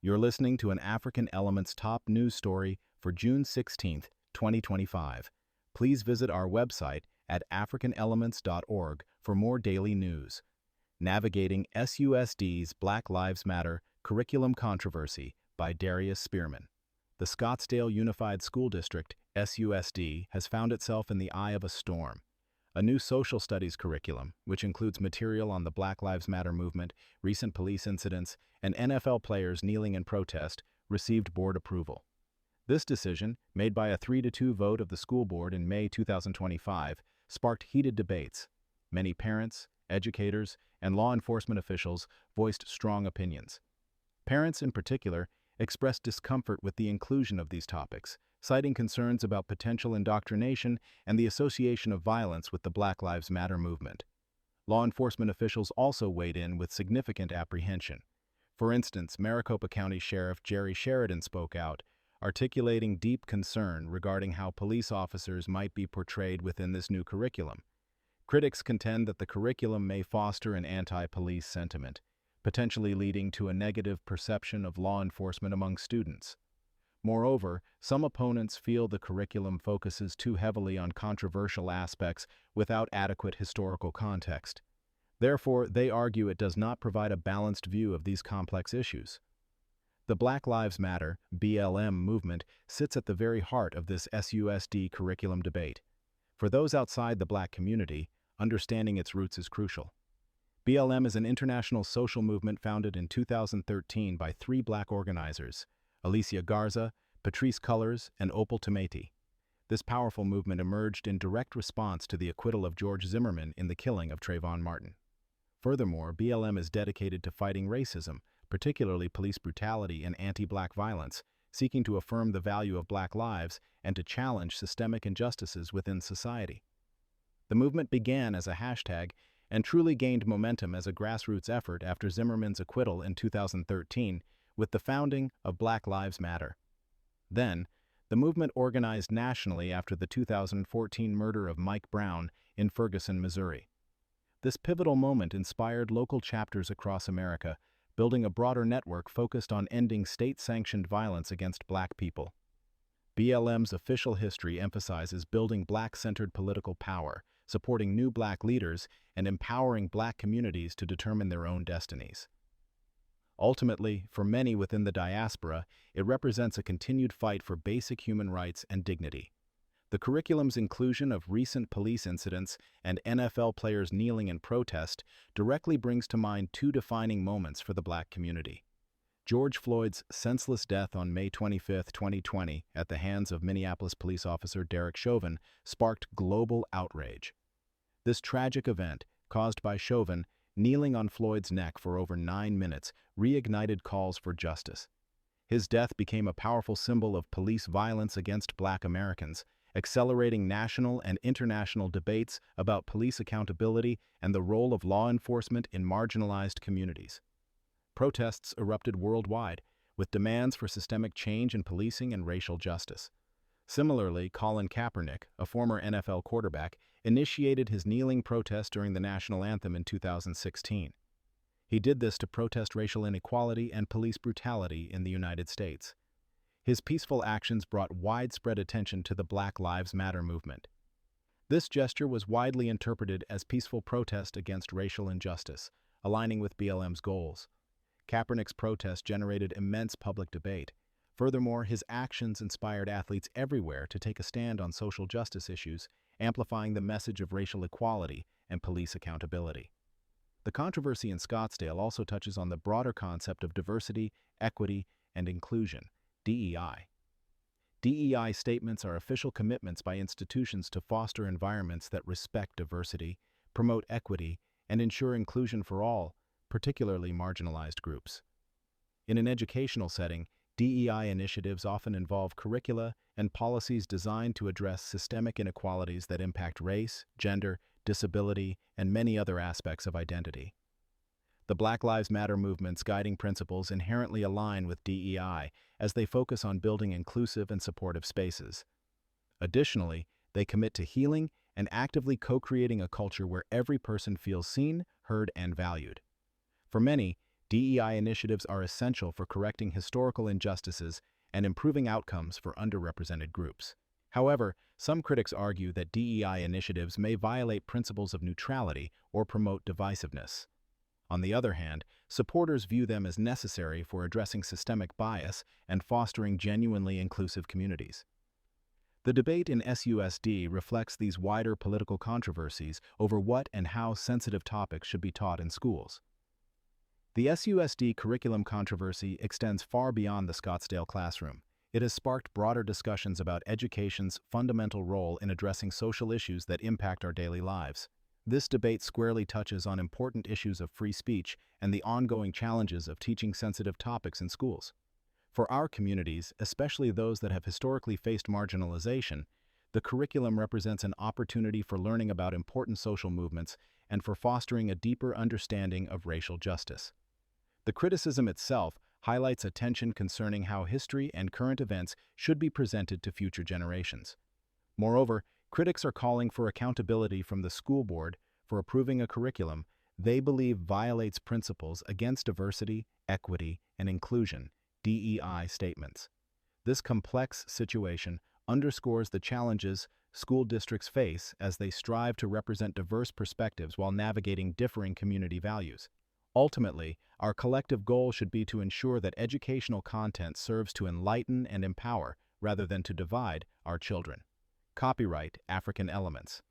You're listening to an African Elements top news story for June 16, 2025. Please visit our website at africanelements.org for more daily news. Navigating SUSD's Black Lives Matter Curriculum Controversy by Darius Spearman. The Scottsdale Unified School District, SUSD, has found itself in the eye of a storm. A new social studies curriculum, which includes material on the Black Lives Matter movement, recent police incidents, and NFL players kneeling in protest, received board approval. This decision, made by a 3-2 vote of the school board in May 2025, sparked heated debates. Many parents, educators, and law enforcement officials voiced strong opinions. Parents, in particular, expressed discomfort with the inclusion of these topics, citing concerns about potential indoctrination and the association of violence with the Black Lives Matter movement. Law enforcement officials also weighed in with significant apprehension. For instance, Maricopa County Sheriff Jerry Sheridan spoke out, articulating deep concern regarding how police officers might be portrayed within this new curriculum. Critics contend that the curriculum may foster an anti-police sentiment, potentially leading to a negative perception of law enforcement among students. Moreover, some opponents feel the curriculum focuses too heavily on controversial aspects without adequate historical context. Therefore, they argue it does not provide a balanced view of these complex issues. The Black Lives Matter (BLM) movement sits at the very heart of this SUSD curriculum debate. For those outside the Black community, understanding its roots is crucial. BLM is an international social movement founded in 2013 by 3 Black organizers, Alicia Garza, Patrisse Cullors, and Opal Tometi. This powerful movement emerged in direct response to the acquittal of George Zimmerman in the killing of Trayvon Martin. Furthermore, BLM is dedicated to fighting racism, particularly police brutality and anti-Black violence, seeking to affirm the value of Black lives and to challenge systemic injustices within society. The movement began as a hashtag and truly gained momentum as a grassroots effort after Zimmerman's acquittal in 2013 with the founding of Black Lives Matter. Then, the movement organized nationally after the 2014 murder of Mike Brown in Ferguson, Missouri. This pivotal moment inspired local chapters across America, building a broader network focused on ending state-sanctioned violence against Black people. BLM's official history emphasizes building Black-centered political power, supporting new Black leaders, and empowering Black communities to determine their own destinies. Ultimately, for many within the diaspora, it represents a continued fight for basic human rights and dignity. The curriculum's inclusion of recent police incidents and NFL players kneeling in protest directly brings to mind 2 defining moments for the Black community. George Floyd's senseless death on May 25, 2020, at the hands of Minneapolis police officer Derek Chauvin, sparked global outrage. This tragic event, caused by Chauvin kneeling on Floyd's neck for over 9 minutes, reignited calls for justice. His death became a powerful symbol of police violence against Black Americans, accelerating national and international debates about police accountability and the role of law enforcement in marginalized communities. Protests erupted worldwide, with demands for systemic change in policing and racial justice. Similarly, Colin Kaepernick, a former NFL quarterback, initiated his kneeling protest during the national anthem in 2016. He did this to protest racial inequality and police brutality in the United States. His peaceful actions brought widespread attention to the Black Lives Matter movement. This gesture was widely interpreted as peaceful protest against racial injustice, aligning with BLM's goals. Kaepernick's protest generated immense public debate. Furthermore, his actions inspired athletes everywhere to take a stand on social justice issues, amplifying the message of racial equality and police accountability. The controversy in Scottsdale also touches on the broader concept of diversity, equity, and inclusion, DEI. DEI statements are official commitments by institutions to foster environments that respect diversity, promote equity, and ensure inclusion for all, particularly marginalized groups. In an educational setting, DEI initiatives often involve curricula and policies designed to address systemic inequalities that impact race, gender, disability, and many other aspects of identity. The Black Lives Matter movement's guiding principles inherently align with DEI as they focus on building inclusive and supportive spaces. Additionally, they commit to healing and actively co-creating a culture where every person feels seen, heard, and valued. For many, DEI initiatives are essential for correcting historical injustices and improving outcomes for underrepresented groups. However, some critics argue that DEI initiatives may violate principles of neutrality or promote divisiveness. On the other hand, supporters view them as necessary for addressing systemic bias and fostering genuinely inclusive communities. The debate in SUSD reflects these wider political controversies over what and how sensitive topics should be taught in schools. The SUSD curriculum controversy extends far beyond the Scottsdale classroom. It has sparked broader discussions about education's fundamental role in addressing social issues that impact our daily lives. This debate squarely touches on important issues of free speech and the ongoing challenges of teaching sensitive topics in schools. For our communities, especially those that have historically faced marginalization, the curriculum represents an opportunity for learning about important social movements and for fostering a deeper understanding of racial justice. The criticism itself highlights a tension concerning how history and current events should be presented to future generations. Moreover, critics are calling for accountability from the school board for approving a curriculum they believe violates principles against diversity, equity, and inclusion, DEI statements. This complex situation underscores the challenges school districts face as they strive to represent diverse perspectives while navigating differing community values. Ultimately, our collective goal should be to ensure that educational content serves to enlighten and empower rather than to divide our children. Copyright African Elements.